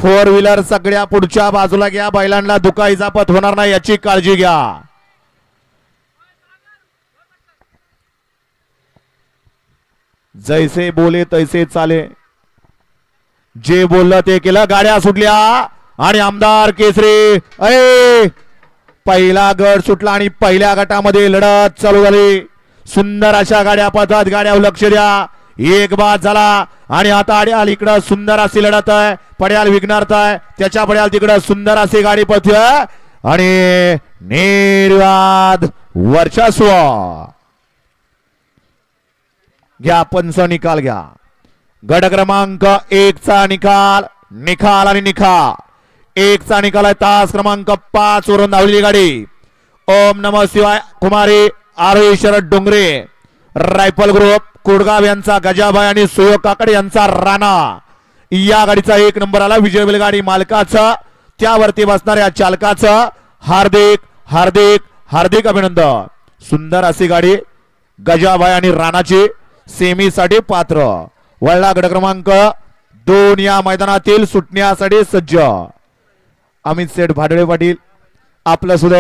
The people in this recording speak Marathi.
फोर व्हीलर सगळ्या पुढच्या बाजूला घ्या, बैलांना दुखापत होणार नाही याची काळजी घ्या. जैसे बोले तैसे चाले, जे बोललं ते केलं. गाड्या सुटल्या आणि आमदार केसरी पहिला गट सुटला आणि पहिल्या गटामध्ये लढत चालू झाली. सुंदर अशा गाड्या पळतात. गाड्यावर लक्ष द्या. एक बाद झाला आणि आता अड्याल इकडं सुंदर अशी लढत आहे. पड्याल विघ्नार्थ आहे, त्याच्या पड्याल तिकडं सुंदर अशी गाडी पळते आणि निर्वाद वर्चस्व घ्या. पंच निकाल घ्या. गट क्रमांक 1 चा निकाल, निकाल आणि निकाल. 1 चा निकाल आहे. तास क्रमांक 5 वरून धावलेली गाडी ओम नमः शिवाय कुमारी आरोही शरद डोंगरे रायफल ग्रुप कोडगाव यांचा गजाभाई आणि सुयोग काकडे यांचा राणा. या गाडीचा 1 नंबर आला. विजय बैलगाडी मालकाचं, त्यावरती बसणाऱ्या चालकाचं हार्दिक हार्दिक हार्दिक अभिनंदन. सुंदर अशी गाडी गजाभाई आणि राणाची सेमी साठी पात्र. वळला गट क्रमांक 2 या मैदानातील सुटण्यासाठी सज्ज. अमित सेठ भाडळे पाटील आपलं सुद्धा